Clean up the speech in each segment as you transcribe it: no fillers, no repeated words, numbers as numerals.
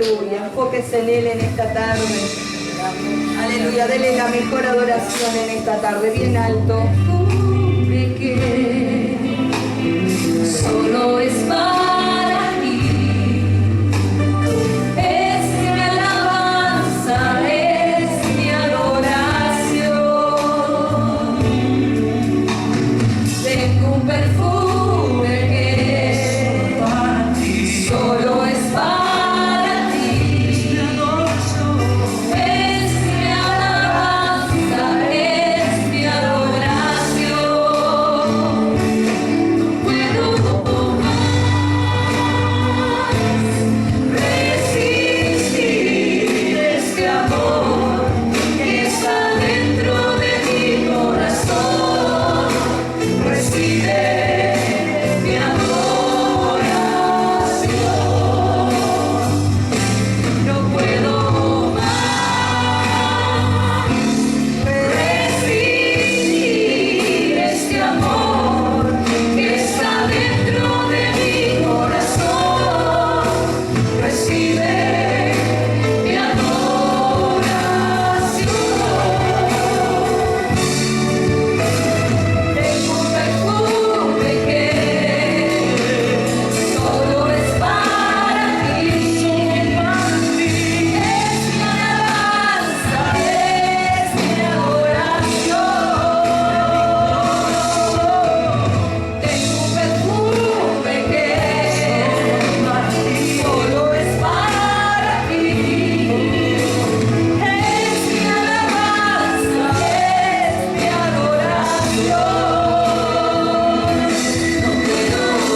aleluya. Enfóquese en Él en esta tarde. Aleluya, dele la mejor adoración en esta tarde, bien alto. De que solo es para ti. Es mi alabanza, es mi adoración. Tengo un perfume que para ti solo es para ti. Es mi alabanza, es mi adoración. No puedo más resistir este amor que está dentro de mi corazón. Recibe mi adoración. No puedo más resistir este amor que está dentro de mi corazón. Recibe mi adoración. Tengo un perfume que solo es para ti. Es mi alabanza, es mi adoración. Tengo un perfume que solo es para ti. Es mi alabanza, es mi adoración. No puedo más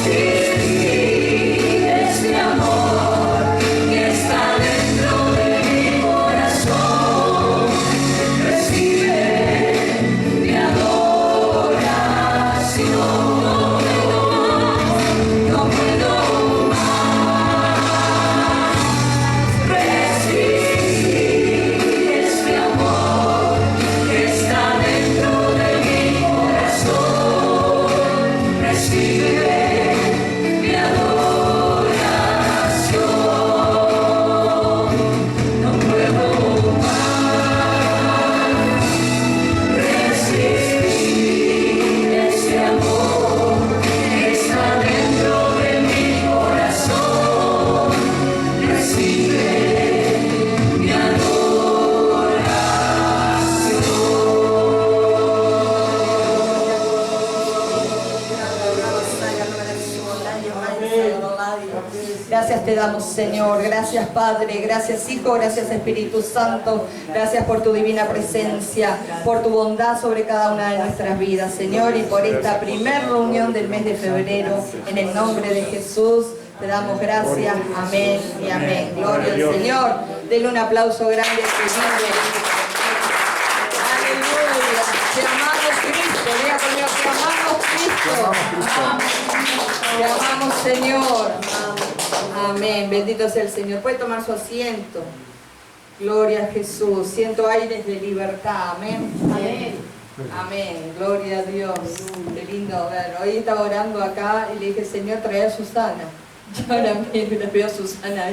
resistir este amor que está dentro de mi corazón. Recibe mi adoración. No puedo más resistir este amor que está dentro de mi corazón. Recibe mi adoración. No puedo más resistir este amor que está dentro de mi corazón. Recibe mi adoración. Gracias te damos, Señor. Gracias, Padre. Gracias, Hijo. Gracias, Espíritu Santo. Gracias por tu divina presencia, por tu bondad sobre cada una de nuestras vidas, Señor, y por esta primer reunión del mes de febrero. En el nombre de Jesús te damos gracias. Amén y amén. Gloria al Señor. Denle un aplauso grande a su nombre. Aleluya. Te amamos, Cristo. Diga conmigo, te amamos, Cristo. Te amamos, Señor. Amén. Bendito sea el Señor. Puede tomar su asiento. Gloria a Jesús. Siento aires de libertad. Amén. Amén. Amén. Gloria a Dios. Qué lindo ver. Hoy estaba orando acá y le dije, Señor, trae a Susana. Y ahora me veo a Susana.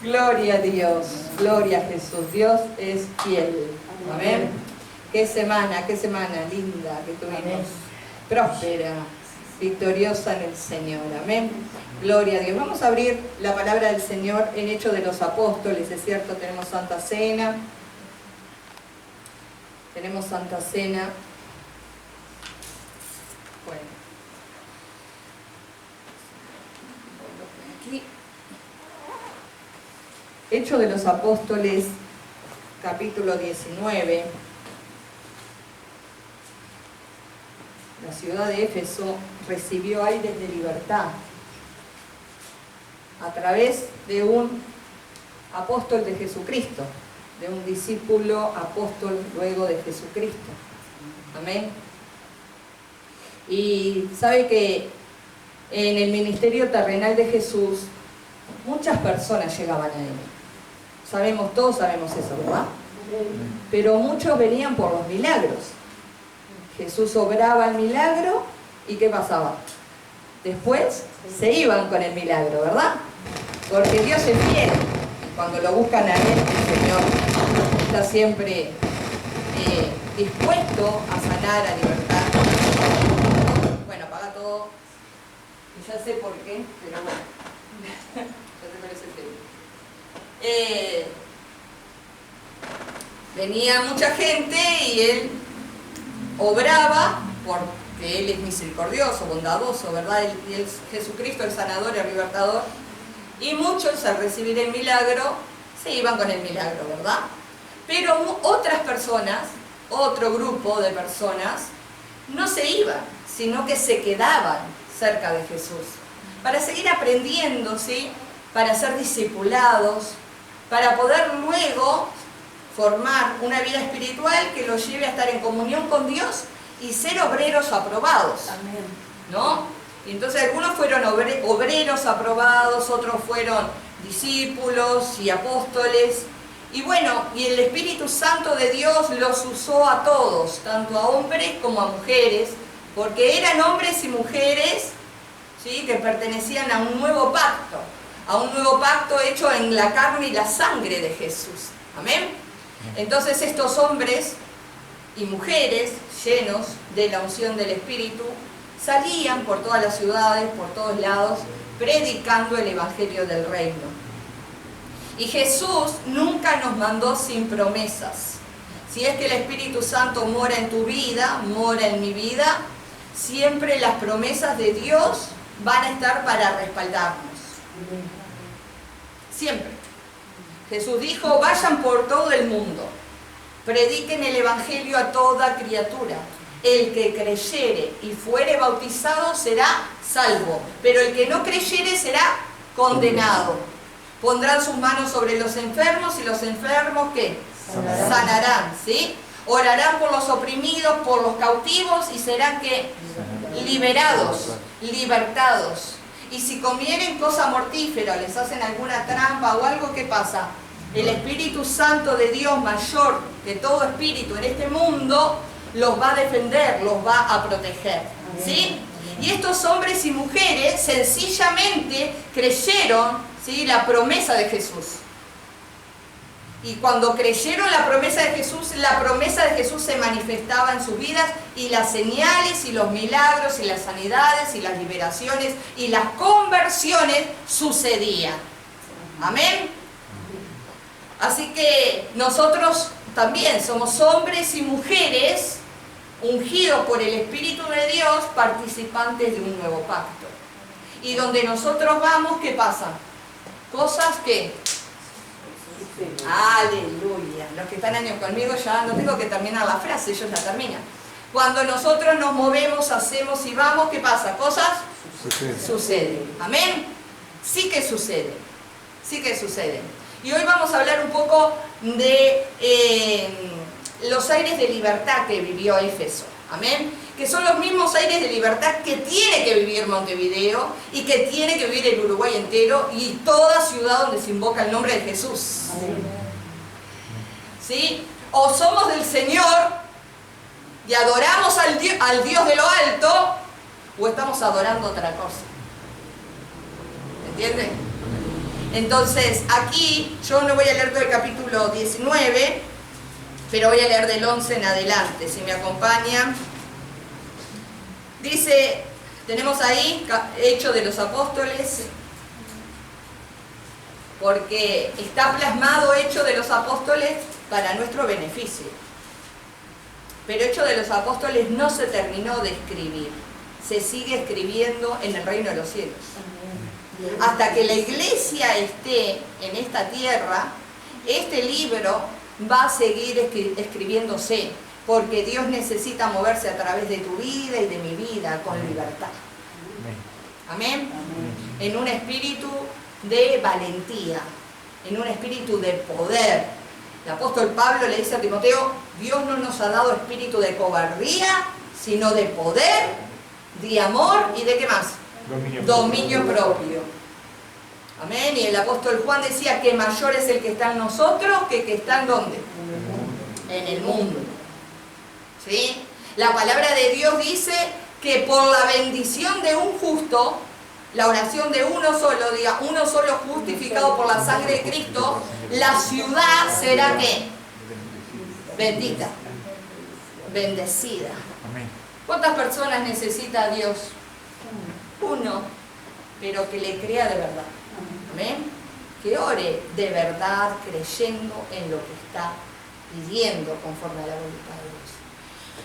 Gloria a Dios. Gloria a Jesús. Dios es fiel. Amén. Qué semana linda que tuvimos. Próspera, victoriosa en el Señor. Amén. Gloria a Dios. Vamos a abrir la palabra del Señor en Hechos de los Apóstoles. Es cierto, tenemos Santa Cena. Tenemos Santa Cena. Bueno. Aquí. Hechos de los Apóstoles, capítulo 19. La ciudad de Éfeso recibió aires de libertad a través de un apóstol de Jesucristo, de un discípulo apóstol luego de Jesucristo. Amén. Y sabe que en el ministerio terrenal de Jesús muchas personas llegaban a Él. Todos sabemos eso, ¿verdad? Pero muchos venían por los milagros. Jesús obraba el milagro y ¿qué pasaba? después se iban con el milagro, ¿verdad? Porque Dios es fiel. Cuando lo buscan a Él, el Señor está siempre dispuesto a sanar, a libertar. Bueno, apaga todo. Y ya sé por qué, pero bueno. Ya te parece el tema. Venía mucha gente y Él obraba porque Él es misericordioso, bondadoso, ¿verdad? Él es Jesucristo, el sanador, el libertador. Y muchos al recibir el milagro se iban con el milagro, ¿verdad? Pero otras personas, otro grupo de personas, no se iban, sino que se quedaban cerca de Jesús para seguir aprendiendo, ¿sí? Para ser discipulados, para poder luego formar una vida espiritual que los lleve a estar en comunión con Dios y ser obreros aprobados. Amén. ¿No? Y entonces algunos fueron obreros aprobados, otros fueron discípulos y apóstoles. Y bueno, y el Espíritu Santo de Dios los usó a todos, tanto a hombres como a mujeres, porque eran hombres y mujeres, ¿sí?, que pertenecían a un nuevo pacto hecho en la carne y la sangre de Jesús. Amén. Entonces estos hombres y mujeres llenos de la unción del Espíritu salían por todas las ciudades, por todos lados, predicando el Evangelio del Reino. Y Jesús nunca nos mandó sin promesas. Si es que el Espíritu Santo mora en tu vida, mora en mi vida, siempre las promesas de Dios van a estar para respaldarnos. Siempre. Jesús dijo, vayan por todo el mundo, prediquen el Evangelio a toda criatura. El que creyere y fuere bautizado será salvo, pero el que no creyere será condenado. Pondrán sus manos sobre los enfermos y los enfermos, ¿qué? Sanarán, ¿sí? Orarán por los oprimidos, por los cautivos y serán, ¿qué? Liberados, libertados. Y si comieren cosa mortífera, les hacen alguna trampa o algo, ¿qué pasa? El Espíritu Santo de Dios, mayor que todo espíritu en este mundo, los va a defender, los va a proteger, ¿sí? Y estos hombres y mujeres sencillamente creyeron, ¿sí?, la promesa de Jesús. Y cuando creyeron la promesa de Jesús se manifestaba en sus vidas, y las señales y los milagros y las sanidades y las liberaciones y las conversiones sucedían. Amén. Así que nosotros también somos hombres y mujeres ungidos por el Espíritu de Dios, participantes de un nuevo pacto. Y donde nosotros vamos, ¿qué pasa? Cosas que... Aleluya. Los que están años conmigo ya no tengo que terminar la frase, ellos la terminan. Cuando nosotros nos movemos, hacemos y vamos, ¿qué pasa? Cosas suceden. Amén. Sí que suceden. Sí que suceden. Y hoy vamos a hablar un poco de los aires de libertad que vivió Éfeso. Amén. Que son los mismos aires de libertad que tiene que vivir Montevideo y que tiene que vivir el Uruguay entero y toda ciudad donde se invoca el nombre de Jesús. ¿Sí? O somos del Señor y adoramos al Dios de lo alto, o estamos adorando otra cosa. ¿Entienden? Entonces, aquí yo no voy a leer todo el capítulo 19, pero voy a leer del 11 en adelante, si me acompañan. Dice, tenemos ahí Hechos de los Apóstoles, porque está plasmado Hechos de los Apóstoles para nuestro beneficio. Pero Hechos de los Apóstoles no se terminó de escribir, se sigue escribiendo en el reino de los cielos. Hasta que la iglesia esté en esta tierra, este libro va a seguir escribiéndose, porque Dios necesita moverse a través de tu vida y de mi vida con libertad. Amén. En un espíritu de valentía, en un espíritu de poder. El apóstol Pablo le dice a Timoteo, Dios no nos ha dado espíritu de cobardía, sino de poder, de amor y de ¿qué más? Dominio propio. Amén. Y el apóstol Juan decía que mayor es el que está en nosotros que el que está en ¿dónde? En el mundo. ¿Sí? La palabra de Dios dice que por la bendición de un justo, la oración de uno solo, diga, uno solo justificado por la sangre de Cristo, la ciudad será ¿qué? Bendita, bendecida. ¿Cuántas personas necesita Dios? Uno, pero que le crea de verdad. Amén. Que ore de verdad, creyendo en lo que está pidiendo conforme a la voluntad de Dios.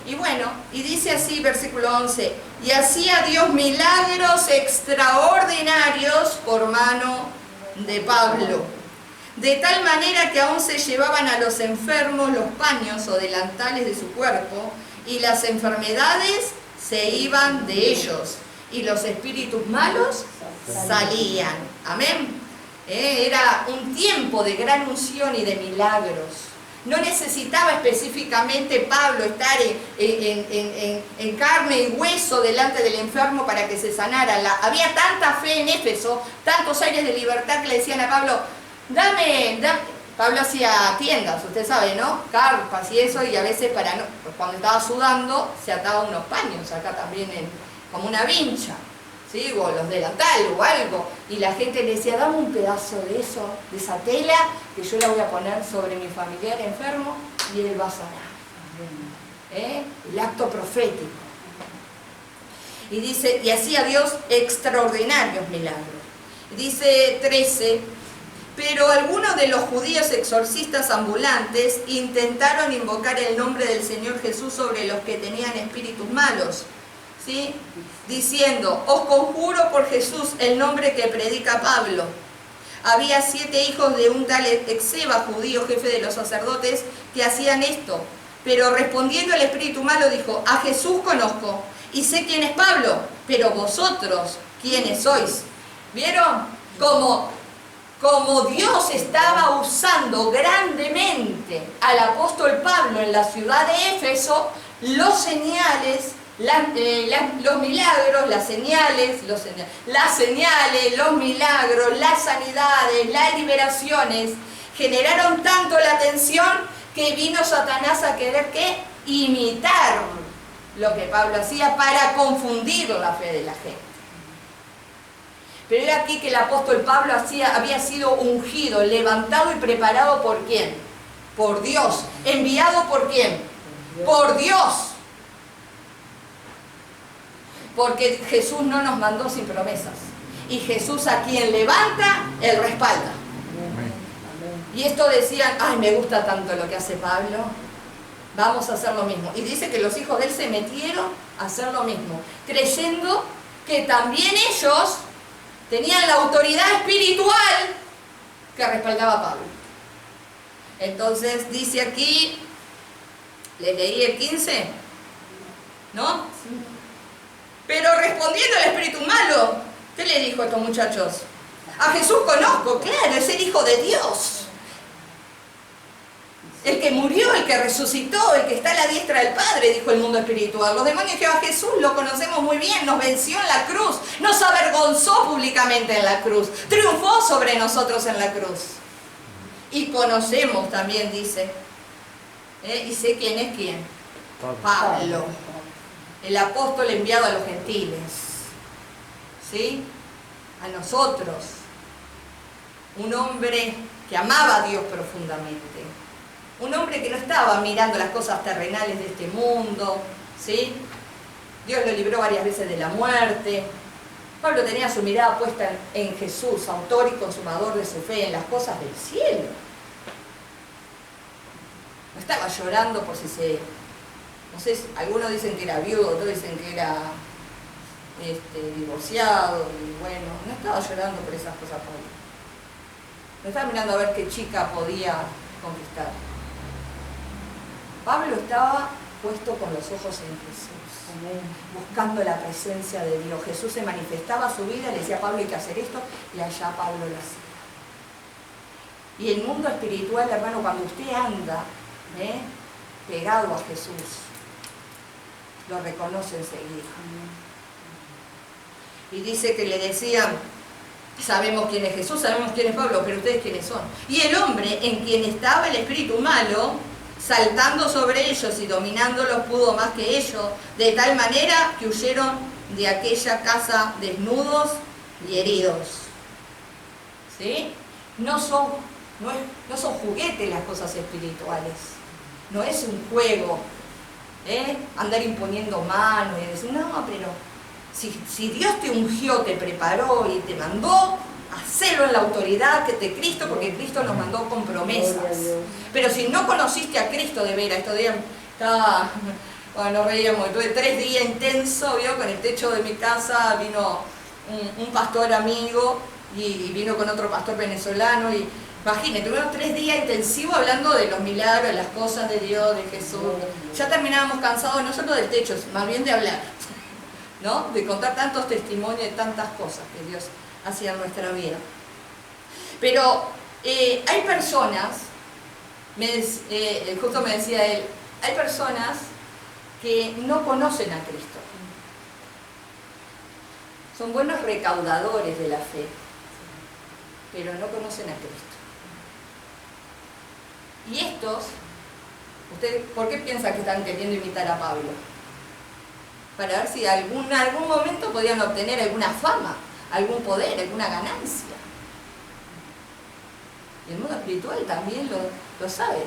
Y bueno, y dice así, versículo 11, y hacía Dios milagros extraordinarios por mano de Pablo, de tal manera que aún se llevaban a los enfermos los paños o delantales de su cuerpo, y las enfermedades se iban de ellos, y los espíritus malos salían. Amén. Era un tiempo de gran unción y de milagros. No necesitaba específicamente Pablo estar en carne y hueso delante del enfermo para que se sanara. Había tanta fe en Éfeso, tantos aires de libertad que le decían a Pablo, dame. Pablo hacía tiendas, usted sabe, ¿no? Carpas y eso, y a veces cuando estaba sudando se ataba unos paños, acá también como una vincha, ¿sí? O los delantales o algo, y la gente le decía, dame un pedazo de eso, de esa tela, que yo la voy a poner sobre mi familiar enfermo y él va a sanar. El acto profético. Y dice, y hacía Dios extraordinarios milagros. Dice 13, pero algunos de los judíos exorcistas ambulantes intentaron invocar el nombre del Señor Jesús sobre los que tenían espíritus malos, ¿sí? Diciendo, os conjuro por Jesús el nombre que predica Pablo. Había 7 hijos de un tal Exeba, judío, jefe de los sacerdotes, que hacían esto. Pero respondiendo el espíritu malo dijo, a Jesús conozco y sé quién es Pablo, pero vosotros, ¿quiénes sois? ¿Vieron? Como Dios estaba usando grandemente al apóstol Pablo en la ciudad de Éfeso, los señales, los milagros, las señales, los milagros, las sanidades, las liberaciones, generaron tanto la atención que vino Satanás a querer ¿qué? Imitar lo que Pablo hacía para confundir la fe de la gente. Pero era aquí que el apóstol Pablo había sido ungido, levantado y preparado ¿por quién? Por Dios. ¿Enviado por quién? Por Dios. Porque Jesús no nos mandó sin promesas. Y Jesús a quien levanta, Él respalda. Y esto decían, ay, me gusta tanto lo que hace Pablo, vamos a hacer lo mismo. Y dice que los hijos de él se metieron a hacer lo mismo, creyendo que también ellos tenían la autoridad espiritual que respaldaba a Pablo. Entonces dice aquí, les leí el 15, ¿no? Pero respondiendo al espíritu malo, ¿qué le dijo a estos muchachos? A Jesús conozco, claro, es el Hijo de Dios. El que murió, el que resucitó, el que está a la diestra del Padre, dijo el mundo espiritual. Los demonios dijeron, a Jesús lo conocemos muy bien, nos venció en la cruz, nos avergonzó públicamente en la cruz, triunfó sobre nosotros en la cruz. Y conocemos también, dice, y sé quién es quién. Pablo, el apóstol enviado a los gentiles, ¿sí? A nosotros, un hombre que amaba a Dios profundamente. Un hombre que no estaba mirando las cosas terrenales de este mundo, ¿sí? Dios lo libró varias veces de la muerte. Pablo tenía su mirada puesta en Jesús, autor y consumador de su fe, en las cosas del cielo. No estaba llorando por si se... No sé, algunos dicen que era viudo, otros dicen que era divorciado, y bueno, no estaba llorando por esas cosas, Pablo. No estaba mirando a ver qué chica podía conquistar. Pablo estaba puesto con los ojos en Jesús, buscando la presencia de Dios. Jesús se manifestaba a su vida, le decía a Pablo hay que hacer esto, y allá Pablo lo hacía. Y el mundo espiritual, hermano, cuando usted anda pegado a Jesús, lo reconoce enseguida. Y dice que le decían, sabemos quién es Jesús, sabemos quién es Pablo, pero ustedes quiénes son. Y el hombre en quien estaba el espíritu malo saltando sobre ellos y dominándolos pudo más que ellos, de tal manera que huyeron de aquella casa desnudos y heridos. ¿Sí? No son juguetes las cosas espirituales, no es un juego, andar imponiendo manos y decir, no, pero si Dios te ungió, te preparó y te mandó, hacelo en la autoridad de Cristo, porque Cristo nos mandó con promesas. Pero si no conociste a Cristo de veras, estos días nos reíamos, tuve 3 días intensos, ¿vio? Con el techo de mi casa vino un pastor amigo y vino con otro pastor venezolano y imagínate, tuvimos 3 días intensivos hablando de los milagros, de las cosas de Dios, de Jesús. Ya terminábamos cansados no solo del techo, más bien de hablar, ¿no? De contar tantos testimonios de tantas cosas que Dios hacía en nuestra vida. Pero hay personas, justo me decía él, hay personas que no conocen a Cristo. Son buenos recaudadores de la fe, pero no conocen a Cristo. Y estos, ¿ustedes por qué piensan que están queriendo imitar a Pablo? Para ver si en algún momento podían obtener alguna fama, algún poder, alguna ganancia. Y el mundo espiritual también lo sabe.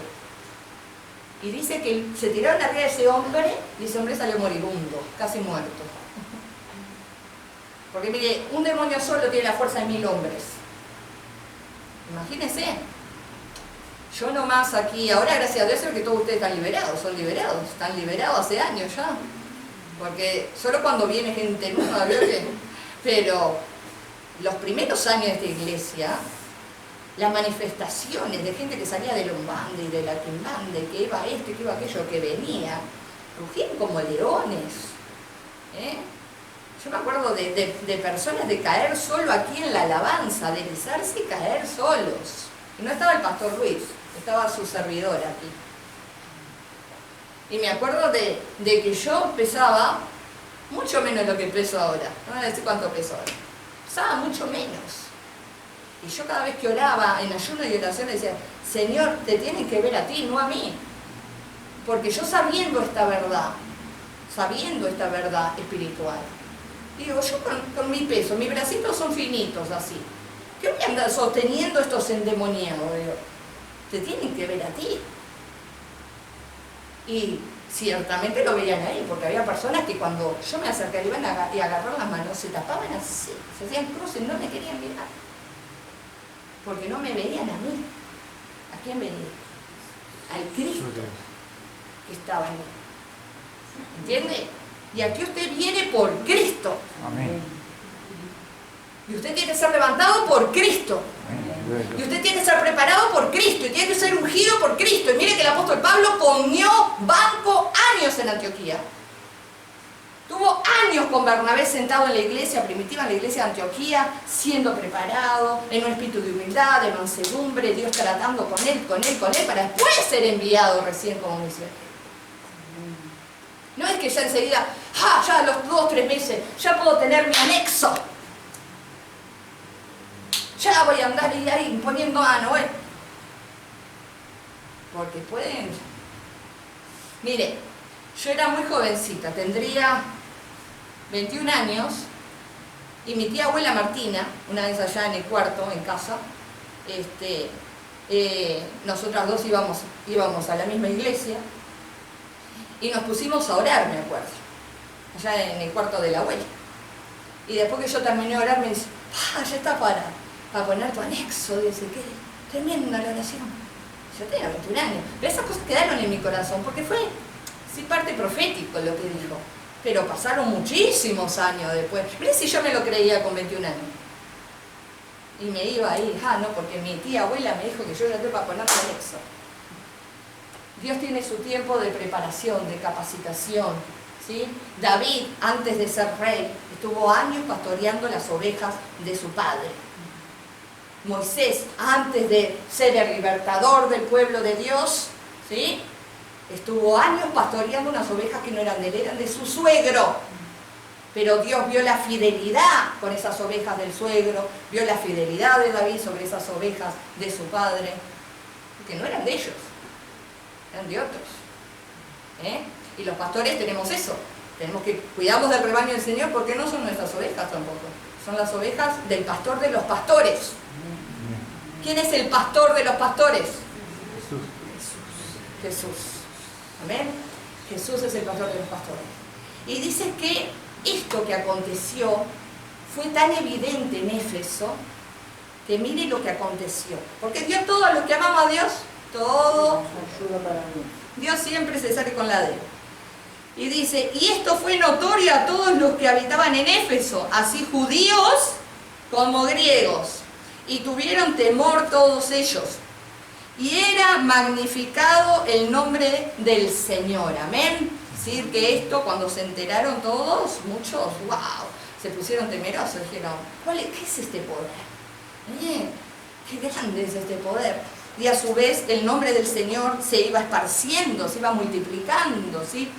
Y dice que se tiraron arriba de ese hombre y ese hombre salió moribundo, casi muerto. Porque mire, un demonio solo tiene la fuerza de 1000 hombres. Imagínense. Yo nomás aquí, ahora gracias a Dios es que todos ustedes están liberados, están liberados hace años ya. Porque solo cuando viene gente nueva, pero los primeros años de esta iglesia, las manifestaciones de gente que salía de Lombande y de la Quimbande, que iba esto y que iba aquello, que venía, rugían como leones. Yo me acuerdo de personas de caer solo aquí en la alabanza, de deslizarse y caer solos. Y no estaba el pastor Luis, estaba su servidor aquí. Y me acuerdo de que yo pesaba mucho menos de lo que peso ahora. No voy a decir cuánto peso ahora. Pesaba mucho menos. Y yo cada vez que oraba en ayuno y oración decía, Señor, te tienen que ver a ti, no a mí. Porque yo sabiendo esta verdad espiritual, digo, yo con mi peso, mis bracitos son finitos así. ¿Qué voy a andar sosteniendo estos endemoniados? Digo, te tienen que ver a ti. Y ciertamente lo veían ahí, porque había personas que cuando yo me acercaba iban a agarrar las manos, se tapaban así, se hacían cruces, no me querían mirar. Porque no me veían a mí. ¿A quién veían? Al Cristo que estaba en mí. ¿Entiende? Y aquí usted viene por Cristo. Amén. Y usted tiene que ser levantado por Cristo. Y usted tiene que ser preparado por Cristo. Y tiene que ser ungido por Cristo. Y mire que el apóstol Pablo comió banco años en Antioquía. Tuvo años con Bernabé sentado en la iglesia primitiva, en la iglesia de Antioquía, siendo preparado, en un espíritu de humildad, de mansedumbre, Dios tratando con él, para después ser enviado recién como misionero. No es que ya enseguida, ya a los 2 o 3 meses, ya puedo tener mi anexo. Ya voy a andar ahí imponiendo mano, Porque pueden... Mire, yo era muy jovencita, tendría 21 años, y mi tía abuela Martina, una vez allá en el cuarto, en casa, nosotras dos íbamos a la misma iglesia, y nos pusimos a orar, me acuerdo, allá en el cuarto de la abuela. Y después que yo terminé de orar, me dice, ya está para poner tu anexo. Dice, qué tremenda la oración. Yo tenía 21 años, pero esas cosas quedaron en mi corazón, porque fue, sí, parte profético lo que dijo. Pero pasaron muchísimos años después. Mirá si yo me lo creía con 21 años. Y me iba ahí, no, porque mi tía abuela me dijo que yo ya tengo para poner tu anexo. Dios tiene su tiempo de preparación, de capacitación, ¿sí? David, antes de ser rey, estuvo años pastoreando las ovejas de su padre. Moisés, antes de ser el libertador del pueblo de Dios, ¿sí?, estuvo años pastoreando unas ovejas que no eran de él, eran de su suegro. Pero Dios vio la fidelidad con esas ovejas del suegro, vio la fidelidad de David sobre esas ovejas de su padre, que no eran de ellos, eran de otros. Y los pastores tenemos eso. Tenemos que cuidamos del rebaño del Señor porque no son nuestras ovejas tampoco. Son las ovejas del pastor de los pastores. ¿Quién es el pastor de los pastores? Jesús. Amén. Jesús es el pastor de los pastores. Y dice que esto que aconteció fue tan evidente en Éfeso que mire lo que aconteció. Porque Dios, todo a los que amamos a Dios, todo. Dios siempre se sale con la de él. Y dice, y esto fue notorio a todos los que habitaban en Éfeso, así judíos como griegos, y tuvieron temor todos ellos. Y era magnificado el nombre del Señor. Amén. Es decir, que esto, cuando se enteraron todos, muchos, wow, se pusieron temerosos. Dijeron, ¿qué es este poder? Qué grande es este poder. Y a su vez, el nombre del Señor se iba esparciendo, se iba multiplicando, ¿sí?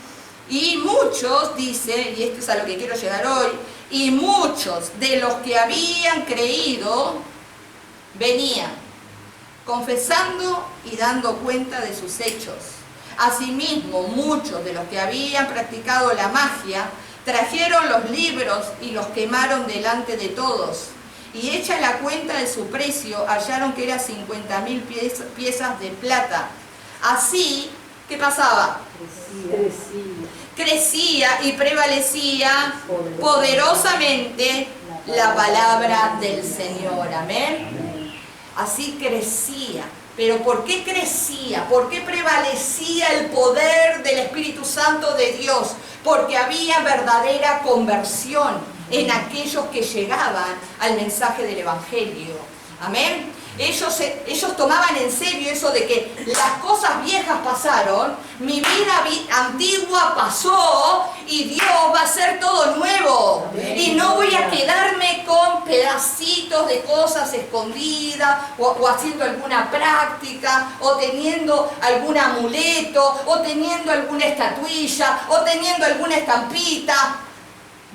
Y muchos, dice, y esto es a lo que quiero llegar hoy, y muchos de los que habían creído venían confesando y dando cuenta de sus hechos. Asimismo, muchos de los que habían practicado la magia trajeron los libros y los quemaron delante de todos. Y hecha la cuenta de su precio, hallaron que eran 50.000 piezas de plata. Así, ¿qué pasaba? Crecía y prevalecía poderosamente la palabra del Señor. Amén. Así crecía. Pero ¿por qué crecía? ¿Por qué prevalecía el poder del Espíritu Santo de Dios? Porque había verdadera conversión en aquellos que llegaban al mensaje del Evangelio. Amén. Ellos tomaban en serio eso de que las cosas viejas pasaron, mi vida antigua pasó y Dios va a hacer todo nuevo. Y no voy a quedarme con pedacitos de cosas escondidas o haciendo alguna práctica o teniendo algún amuleto o teniendo alguna estatuilla o teniendo alguna estampita.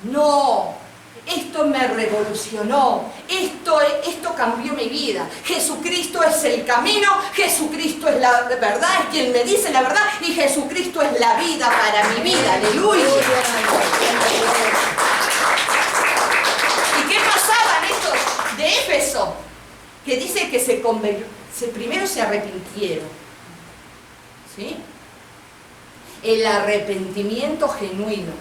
No. Esto me revolucionó, esto cambió mi vida. Jesucristo es el camino, Jesucristo es la verdad, es quien me dice la verdad y Jesucristo es la vida para mi vida. Aleluya. ¿Y qué pasaban estos de Éfeso? Que dice que primero se arrepintieron. ¿Sí? El arrepentimiento genuino.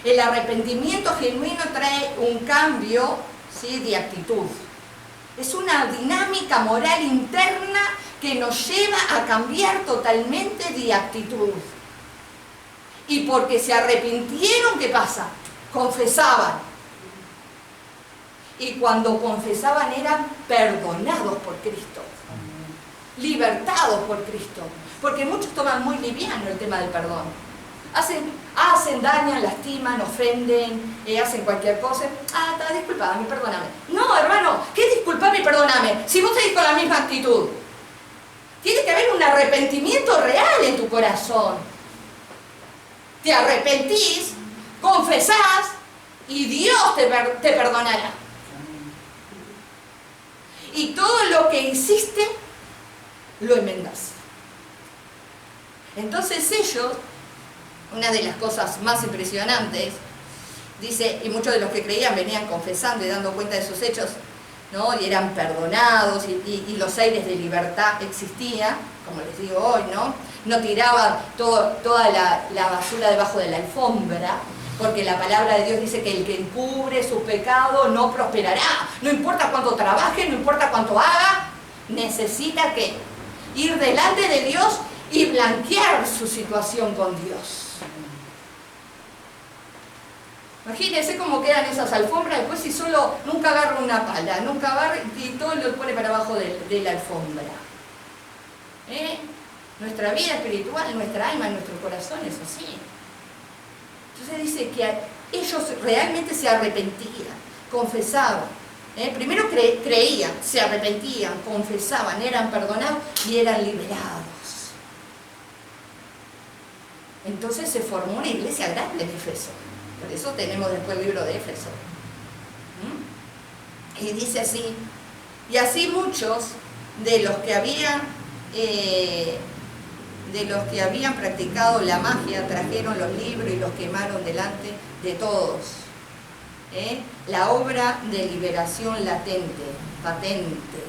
El arrepentimiento genuino trae un cambio, ¿sí?, de actitud. Es una dinámica moral interna que nos lleva a cambiar totalmente de actitud. Y porque se arrepintieron, ¿qué pasa? Confesaban. Y cuando confesaban eran perdonados por Cristo. Libertados por Cristo. Porque muchos toman muy liviano el tema del perdón. Hacen, dañan, lastiman, ofenden, hacen cualquier cosa. Disculpame, perdóname. No, hermano, ¿qué disculpame y perdóname? Si vos seguís con la misma actitud. Tiene que haber un arrepentimiento real en tu corazón. Te arrepentís, confesás y Dios te perdonará. Y todo lo que hiciste, lo enmendás. Entonces ellos, una de las cosas más impresionantes, dice, y muchos de los que creían venían confesando y dando cuenta de sus hechos, ¿no? Y eran perdonados y los aires de libertad existían, como les digo hoy, ¿no? No tiraban toda la basura debajo de la alfombra, porque la palabra de Dios dice que el que encubre su pecado no prosperará. No importa cuánto trabaje, no importa cuánto haga, necesita que ir delante de Dios y blanquear su situación con Dios. Imagínense cómo quedan esas alfombras después si solo nunca agarra una pala, nunca agarra y todo lo pone para abajo de la alfombra. Nuestra vida espiritual, nuestra alma, nuestro corazón es así. Entonces dice que ellos realmente se arrepentían, confesaban. Primero creían, se arrepentían, confesaban, eran perdonados y eran liberados. Entonces se formó una iglesia grande en Éfeso. Por eso tenemos después el libro de Éfeso. Y dice así, y así muchos de los que habían de los que habían practicado la magia trajeron los libros y los quemaron delante de todos. La obra de liberación latente, patente,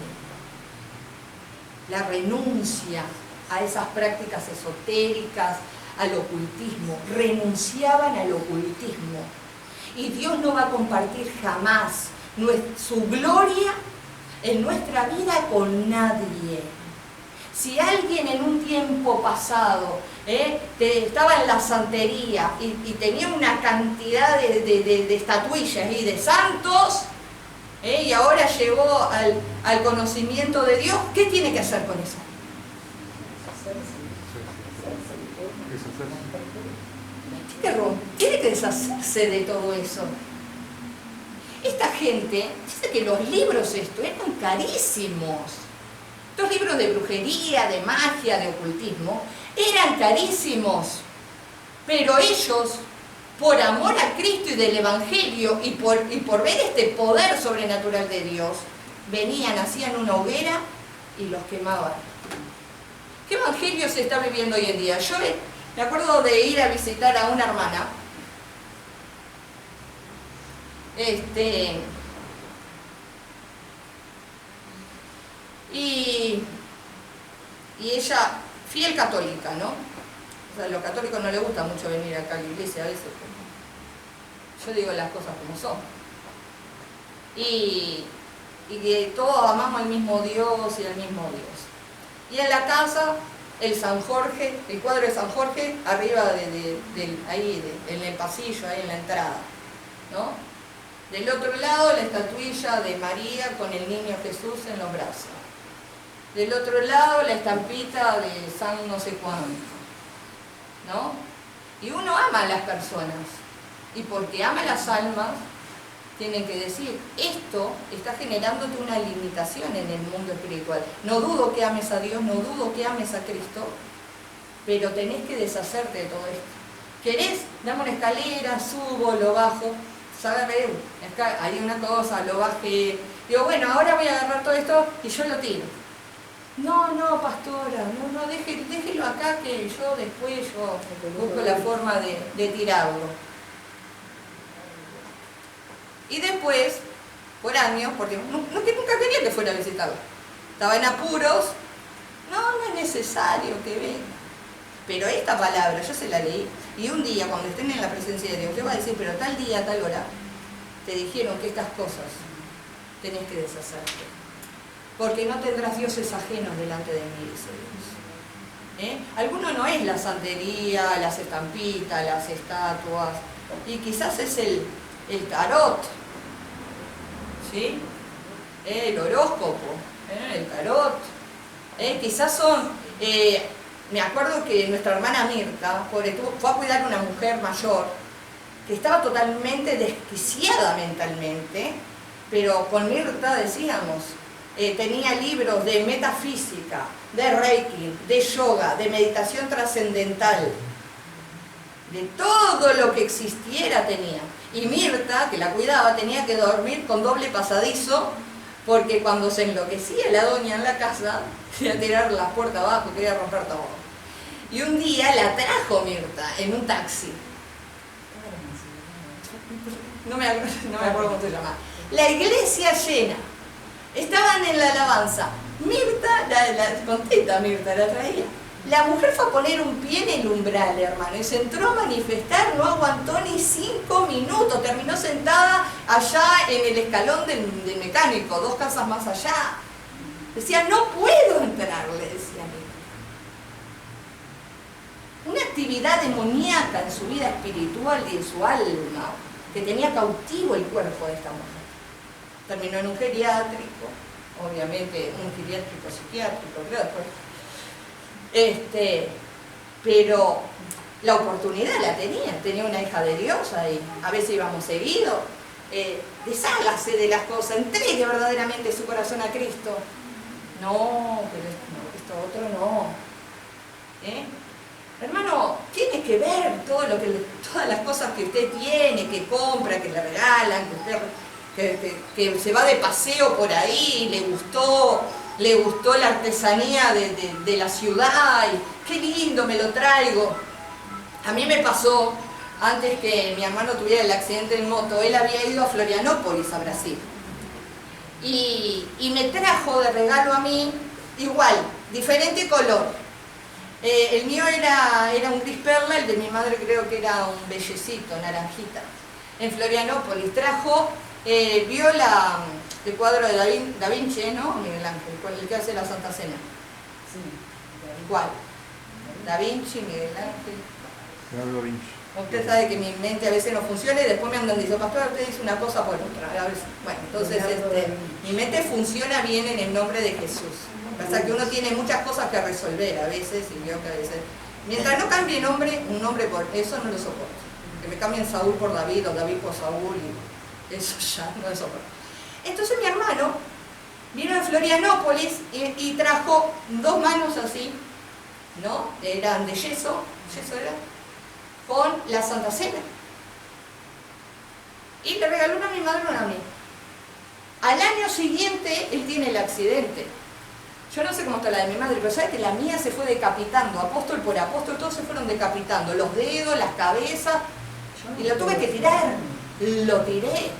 la renuncia a esas prácticas esotéricas, al ocultismo, renunciaban al ocultismo. Y Dios no va a compartir jamás su gloria en nuestra vida con nadie. Si alguien en un tiempo pasado estaba en la santería y tenía una cantidad de estatuillas y de santos, y ahora llegó al conocimiento de Dios, ¿qué tiene que hacer con eso? Tiene que deshacerse de todo eso. Esta gente dice que los libros eran carísimos. Estos libros de brujería, de magia, de ocultismo, eran carísimos. Pero ellos, por amor a Cristo y del Evangelio, y por ver este poder sobrenatural de Dios, venían, hacían una hoguera y los quemaban. ¿Qué evangelio se está viviendo hoy en día? Yo me acuerdo de ir a visitar a una hermana, y ella, fiel católica, ¿no? O sea, a los católicos no les gusta mucho venir acá a la iglesia a veces, yo digo las cosas como son. Y que todos amamos al mismo Dios y al mismo Dios. Y en la casa, el San Jorge, el cuadro de San Jorge, arriba en el pasillo, ahí en la entrada, ¿no? Del otro lado, la estatuilla de María con el niño Jesús en los brazos. Del otro lado, la estampita de San no sé cuánto, ¿no? Y uno ama a las personas, y porque ama las almas, tienen que decir, esto está generándote una limitación en el mundo espiritual. No dudo que ames a Dios, no dudo que ames a Cristo, pero tenés que deshacerte de todo esto. ¿Querés? Dame una escalera, subo, lo bajo. ¿Sabes? Hay una cosa, lo bajé. Digo, bueno, ahora voy a agarrar todo esto y yo lo tiro. No, pastora, no, déjelo acá que yo después busco la forma de tirarlo. Y después, por años, porque nunca quería que fuera a visitarlo. Estaba en apuros. No es necesario que venga. Pero esta palabra, yo se la leí. Y un día, cuando estén en la presencia de Dios, le va a decir, pero tal día, tal hora, te dijeron que estas cosas tenés que deshacerte. Porque no tendrás dioses ajenos delante de mí, dice Dios. Alguno no es la santería, las estampitas, las estatuas. Y quizás es el tarot. ¿Sí? El horóscopo, el tarot, quizás son, me acuerdo que nuestra hermana Mirta fue a cuidar a una mujer mayor que estaba totalmente desquiciada mentalmente, pero con Mirta decíamos, tenía libros de metafísica, de reiki, de yoga, de meditación trascendental, de todo lo que existiera tenía. Y Mirta, que la cuidaba, tenía que dormir con doble pasadizo, porque cuando se enloquecía la doña en la casa, quería tirar las puertas abajo, quería romper todo. Y un día la trajo Mirta en un taxi. No me acuerdo cómo se llama. La iglesia llena. Estaban en la alabanza. Mirta, contenta Mirta, la traía. La mujer fue a poner un pie en el umbral, hermano, y se entró a manifestar, no aguantó ni 5 minutos, terminó sentada allá en el escalón del mecánico, 2 casas más allá. Decía, no puedo entrar, le decía a mí. Una actividad demoníaca en su vida espiritual y en su alma, que tenía cautivo el cuerpo de esta mujer. Terminó en un geriátrico, obviamente un geriátrico psiquiátrico, creo después. Pero la oportunidad la tenía una hija de Dios ahí, a veces íbamos seguido, deshágase de las cosas, entregue verdaderamente su corazón a Cristo. No, pero esto otro no. Hermano, tiene que ver todas las cosas que usted tiene, que compra, que le regalan, que se va de paseo por ahí, le gustó. le gustó la artesanía de la ciudad y qué lindo, me lo traigo. A mí me pasó, antes que mi hermano tuviera el accidente en moto, él había ido a Florianópolis, a Brasil. Y me trajo de regalo a mí, igual, diferente color. El mío era un gris perla, el de mi madre creo que era un bellecito, naranjita. En Florianópolis trajo, vio el cuadro de Da Vinci, ¿no? Miguel Ángel, el que hace la Santa Cena. Sí. ¿Cuál? Da Vinci, Miguel Ángel. Da Vinci. Usted sabe que mi mente a veces no funciona y después me andan diciendo, pastor, usted dice una cosa por otra. A veces, bueno, entonces mi mente funciona bien en el nombre de Jesús. Pasa que uno tiene muchas cosas que resolver a veces y veo que a veces... Mientras no cambie un nombre por eso no lo soporto. Que me cambien Saúl por David o David por Saúl y eso ya no lo soporto. Entonces mi hermano vino de Florianópolis y trajo 2 manos así, ¿no? Eran de yeso era, con la Santa Cena. Y le regaló una a mi madre y una a mí. Al año siguiente él tiene el accidente. Yo no sé cómo está la de mi madre, pero ¿sabes que la mía se fue decapitando? Apóstol por apóstol, todos se fueron decapitando. Los dedos, las cabezas. Y lo tuve que tirar. Lo tiré.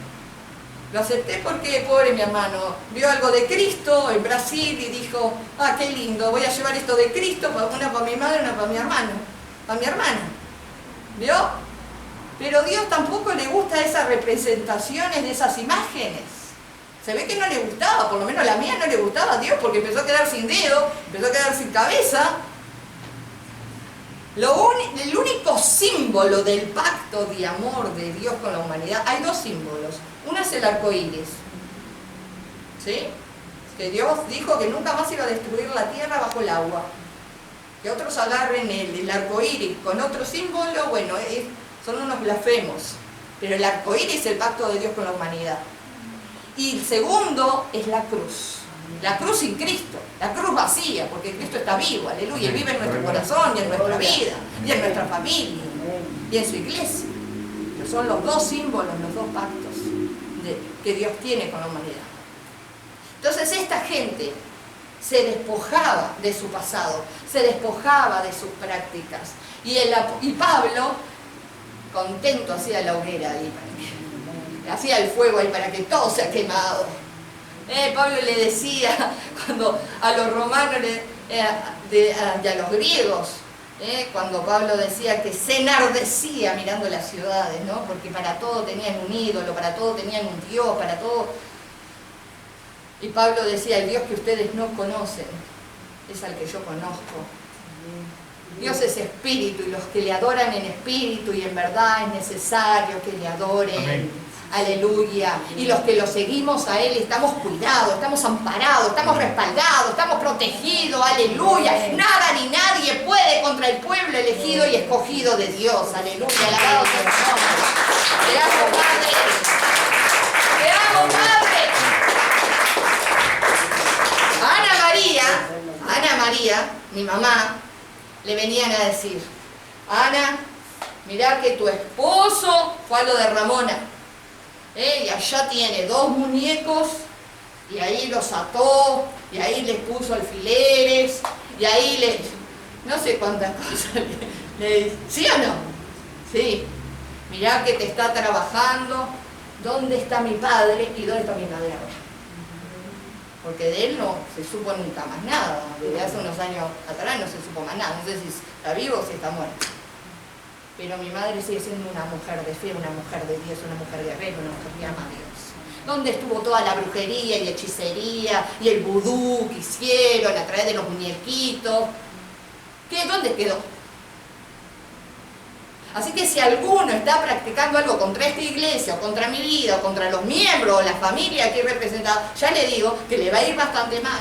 Lo acepté porque, pobre mi hermano, vio algo de Cristo en Brasil y dijo, ah, qué lindo, voy a llevar esto de Cristo, una para mi madre y una para mi hermano. Para mi hermana. ¿Vio? Pero Dios tampoco le gusta esas representaciones de esas imágenes. Se ve que no le gustaba, por lo menos la mía no le gustaba a Dios porque empezó a quedar sin dedo, empezó a quedar sin cabeza. El único símbolo del pacto de amor de Dios con la humanidad, hay 2 símbolos. Uno es el arco iris, ¿sí? Que Dios dijo que nunca más iba a destruir la tierra bajo el agua. Que otros agarren el arco iris con otro símbolo, bueno, son unos blasfemos. Pero el arco iris es el pacto de Dios con la humanidad. Y el segundo es la cruz. La cruz sin Cristo, la cruz vacía, porque Cristo está vivo, aleluya, y vive en nuestro corazón y en nuestra vida, y en nuestra familia, y en su iglesia. Que son los 2 símbolos, los 2 pactos que Dios tiene con la humanidad. Entonces esta gente se despojaba de su pasado, se despojaba de sus prácticas. Y Pablo, contento, hacía la hoguera ahí, hacía el fuego ahí para que todo sea quemado. Pablo le decía cuando a los romanos y a los griegos, cuando Pablo decía que se enardecía mirando las ciudades, ¿no? Porque para todo tenían un ídolo, para todo tenían un Dios, para todo. Y Pablo decía, el Dios que ustedes no conocen es al que yo conozco. Dios es espíritu y los que le adoran en espíritu y en verdad es necesario que le adoren. Amén. Aleluya. Y los que lo seguimos a Él estamos cuidados, estamos amparados, estamos respaldados, estamos protegidos. Aleluya. Nada ni nadie puede contra el pueblo elegido y escogido de Dios. Aleluya. Alabado sea su nombre. Te amo, Padre. Te amo, Padre. A Ana María, mi mamá, le venían a decir, Ana, mirá que tu esposo fue a lo de Ramona. Y allá tiene 2 muñecos y ahí los ató y ahí les puso alfileres y ahí no sé cuántas cosas ¿sí o no? Sí. Mirá que te está trabajando. ¿Dónde está mi padre y dónde está mi madre ahora? Porque de él no se supo nunca más nada. Desde hace unos años atrás no se supo más nada. No sé si está vivo o si está muerto. Pero mi madre sigue siendo una mujer de fe, una mujer de Dios, una mujer guerrera, una mujer que ama a Dios. ¿Dónde estuvo toda la brujería y hechicería y el vudú que hicieron a través de los muñequitos? ¿Dónde quedó? Así que si alguno está practicando algo contra esta iglesia, o contra mi vida, o contra los miembros, o la familia aquí representada, ya le digo que le va a ir bastante mal.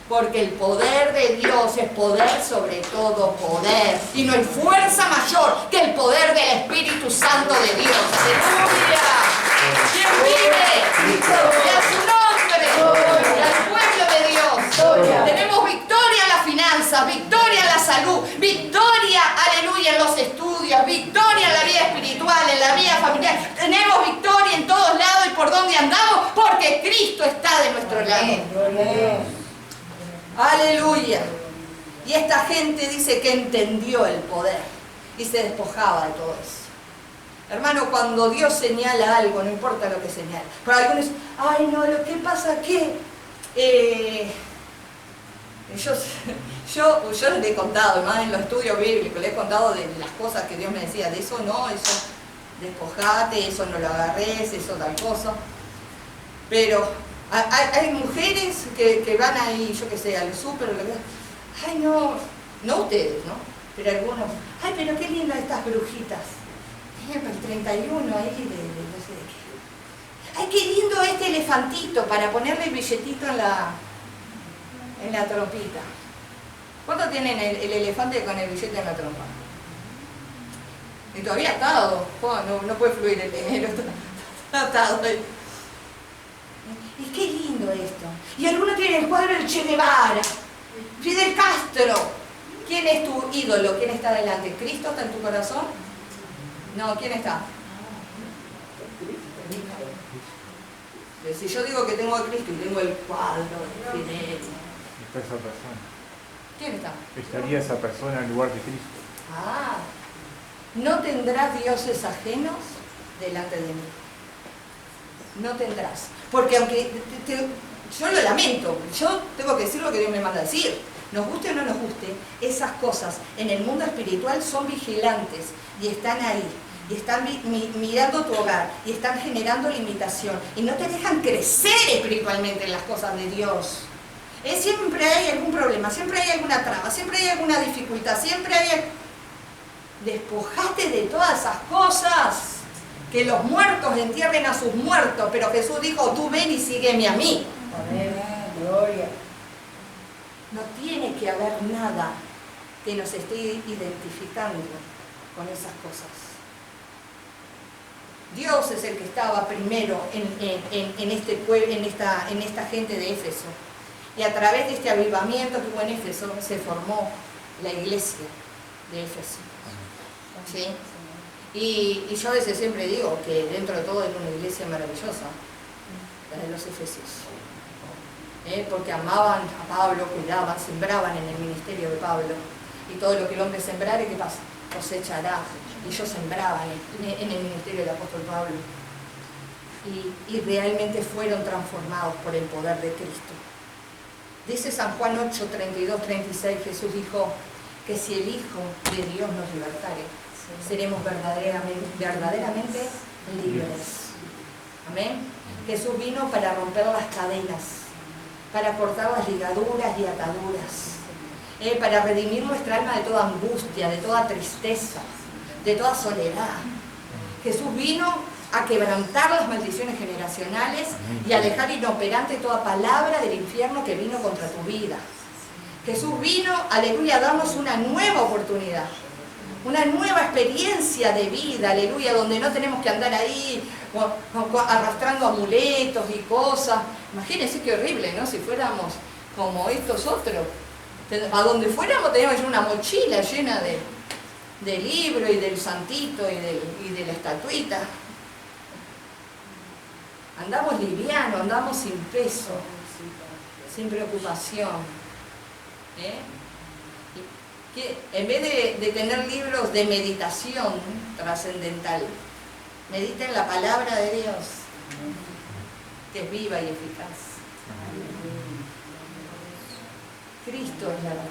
Porque el poder de Dios es poder sobre todo poder. Y no hay fuerza mayor que el poder del Espíritu Santo de Dios. ¡Aleluya! ¿Quién vive? ¡Y a su nombre! ¡Y al pueblo de Dios! Tenemos victoria en las finanzas, victoria en la salud, victoria, aleluya, en los estudios, victoria en la vida espiritual, en la vida familiar. Tenemos victoria en todos lados y por donde andamos, porque Cristo está de nuestro lado. Aleluya. Y esta gente dice que entendió el poder y se despojaba de todo eso. Hermano, cuando Dios señala algo, no importa lo que señala. Pero algunos dicen, ay no, lo que pasa que yo les he contado, más en los estudios bíblicos, les he contado de las cosas que Dios me decía, de eso no, eso despojate, eso no lo agarres, eso tal cosa. Pero hay mujeres que van ahí, yo qué sé, al súper, ay no, no ustedes, ¿no? Pero algunos, ay pero qué lindas estas brujitas. El 31 ahí de no sé de qué. Ay, qué lindo este elefantito para ponerle el billetito en la trompita. ¿Cuánto tienen el elefante con el billete en la trompa? Y todavía atado. Oh, no puede fluir el dinero, está atado ahí. Y qué lindo esto. Y algunos tienen el cuadro del Che Guevara, Fidel Castro. ¿Quién es tu ídolo? ¿Quién está delante? ¿Cristo está en tu corazón? No, ¿quién está? Si yo digo que tengo a Cristo y tengo el cuadro de Fidel, Está esa persona. ¿quién está? Estaría esa persona en lugar de Cristo. Ah, no tendrás dioses ajenos delante de mí. No tendrás. Porque aunque yo lo lamento, yo tengo que decir lo que Dios me manda a decir. Nos guste o no nos guste, esas cosas en el mundo espiritual son vigilantes y están ahí. Y están mirando tu hogar y están generando limitación. Y no te dejan crecer espiritualmente en las cosas de Dios. Siempre hay algún problema, siempre hay alguna traba, siempre hay alguna dificultad, siempre hay... Despojate de todas esas cosas. Que los muertos entierren a sus muertos, pero Jesús dijo, tú ven y sígueme a mí. Amén. Gloria. No tiene que haber nada que nos esté identificando con esas cosas. Dios es el que estaba primero en esta gente de Éfeso. Y a través de este avivamiento que hubo en Éfeso, se formó la iglesia de Éfeso. ¿Sí? Y yo a veces siempre digo que dentro de todo es una iglesia maravillosa, la de los Efesios. Porque amaban a Pablo, cuidaban, sembraban en el ministerio de Pablo. Y todo lo que el hombre sembrare, ¿qué pasa? Cosechará. Y ellos sembraban en el ministerio del apóstol Pablo. Y realmente fueron transformados por el poder de Cristo. Dice San Juan 8, 32, 36, Jesús dijo que si el Hijo de Dios nos libertare, seremos verdaderamente libres. Amén. Jesús vino para romper las cadenas, para cortar las ligaduras y ataduras, para redimir nuestra alma de toda angustia, de toda tristeza, de toda soledad. Jesús vino a quebrantar las maldiciones generacionales y a dejar inoperante toda palabra del infierno que vino contra tu vida. Jesús vino, aleluya, a darnos una nueva oportunidad, una nueva experiencia de vida, aleluya, donde no tenemos que andar ahí arrastrando amuletos y cosas. Imagínense qué horrible, ¿no? Si fuéramos como estos otros. A donde fuéramos teníamos una mochila llena de libros y del santito y de la estatuita. Andamos livianos, andamos sin peso, sin preocupación. Que en vez de tener libros de meditación trascendental, mediten la palabra de Dios, que es viva y eficaz. Cristo es la verdad.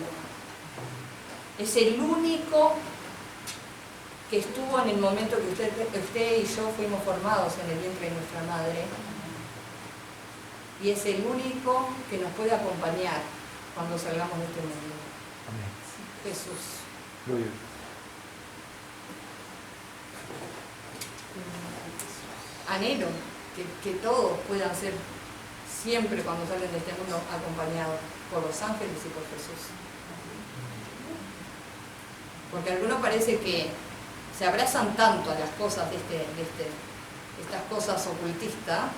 Es el único que estuvo en el momento que usted y yo fuimos formados en el vientre de nuestra madre. Y es el único que nos puede acompañar cuando salgamos de este mundo. Amén. Jesús. Gloria. Anhelo que todos puedan ser siempre cuando salen de este mundo acompañados por los ángeles y por Jesús. Porque algunos parece que se abrazan tanto a las cosas de estas cosas ocultistas,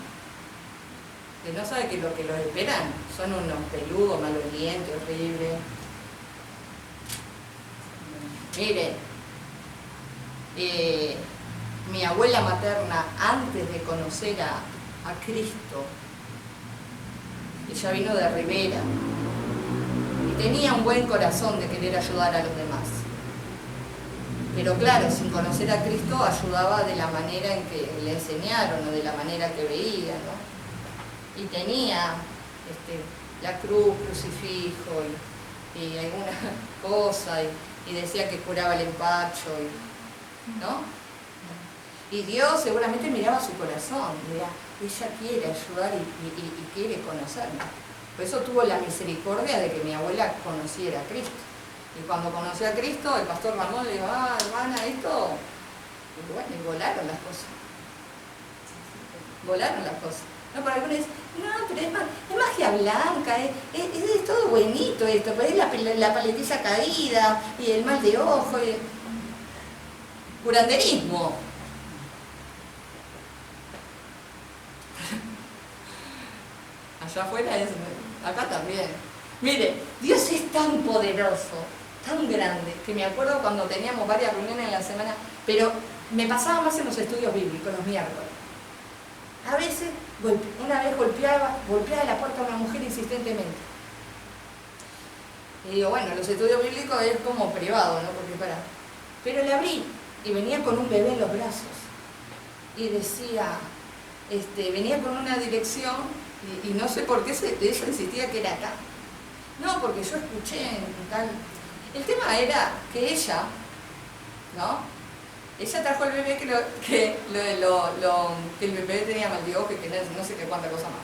que no saben que lo que los esperan son unos peludos, malolientes, horribles. Miren, mi abuela materna, antes de conocer a Cristo. Ella vino de Rivera y tenía un buen corazón de querer ayudar a los demás. Pero claro, sin conocer a Cristo ayudaba de la manera en que le enseñaron o de la manera que veía, ¿no? Y tenía la cruz, crucifijo y alguna cosa y decía que curaba el empacho, ¿no? Y Dios seguramente miraba su corazón, decía, ella quiere ayudar y quiere conocerme. Por eso tuvo la misericordia de que mi abuela conociera a Cristo. Y cuando conoció a Cristo, el pastor Ramón le dijo, hermana, esto... Y bueno, y volaron las cosas. Volaron las cosas. No, por algunos dicen, no, pero es magia blanca, es todo buenito esto, pero es la paletilla caída y el mal de ojo, y... curanderismo. Allá afuera es, acá también. Mire, Dios es tan poderoso, tan grande, que me acuerdo cuando teníamos varias reuniones en la semana, pero me pasaba más en los estudios bíblicos, los miércoles. A veces, una vez golpeaba la puerta a una mujer insistentemente. Y digo, bueno, los estudios bíblicos es como privado, ¿no? Porque pero le abrí y venía con un bebé en los brazos. Y decía, venía con una dirección y no sé por qué ella insistía que era acá. No, porque yo escuché en tal... El tema era que ella, ¿no? Ella trajo el bebé que el bebé tenía mal de ojo y que no sé qué cuánta cosa más.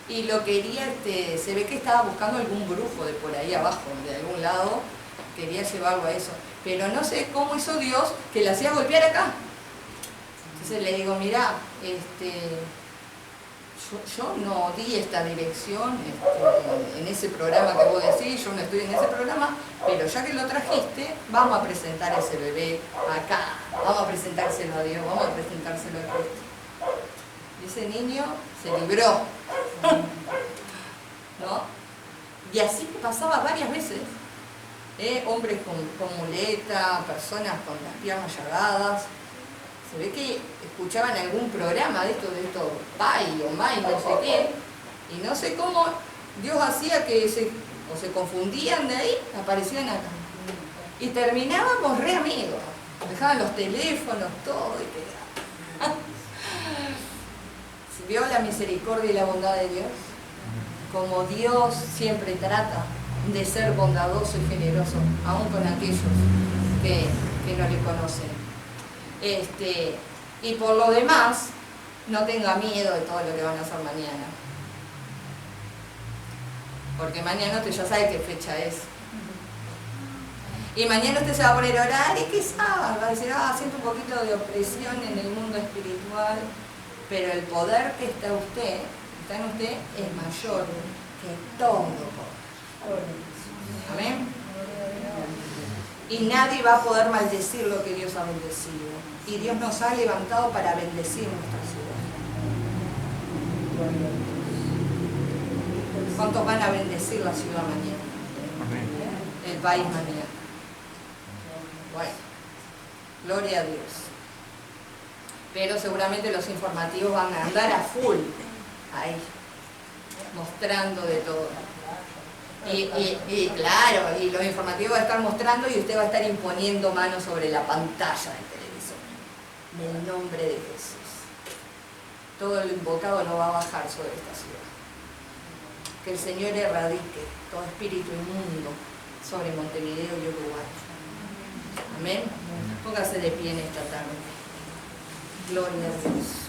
Y lo quería, se ve que estaba buscando algún brujo de por ahí abajo, de algún lado, quería llevarlo a eso. Pero no sé cómo hizo Dios que la hacía golpear acá. Entonces le digo, mirá, yo no di esta dirección en ese programa que vos decís, yo no estoy en ese programa, pero ya que lo trajiste, vamos a presentar a ese bebé acá, vamos a presentárselo a Dios, vamos a presentárselo a Cristo. Y ese niño se libró, ¿no? Y así pasaba varias veces, hombres con muleta, personas con las piernas llagadas. Se ve que escuchaban algún programa de esto, Pai o Mai, no sé qué, y no sé cómo Dios hacía que se confundían de ahí, aparecían acá. Y terminábamos re amigos, dejaban los teléfonos, todo, y quedaban. ¿Se vio la misericordia y la bondad de Dios? Como Dios siempre trata de ser bondadoso y generoso, aun con aquellos que no le conocen. Y por lo demás, no tenga miedo de todo lo que van a hacer mañana. Porque mañana usted ya sabe qué fecha es. Y mañana usted se va a poner a orar y quizás va a decir, siento un poquito de opresión en el mundo espiritual, pero el poder que está en usted es mayor que todo poder. Amén. Y nadie va a poder maldecir lo que Dios ha bendecido. Y Dios nos ha levantado para bendecir nuestra ciudad. ¿Cuántos van a bendecir la ciudad mañana? El país mañana. Bueno, gloria a Dios. Pero seguramente los informativos van a andar a full ahí, mostrando de todo. Y claro, y los informativos van a estar mostrando y usted va a estar imponiendo manos sobre la pantalla del televisor. En el nombre de Jesús. Todo lo invocado no va a bajar sobre esta ciudad. Que el Señor erradique todo espíritu inmundo sobre Montevideo y Uruguay. Amén. Póngase de pie en esta tarde. Gloria a Dios.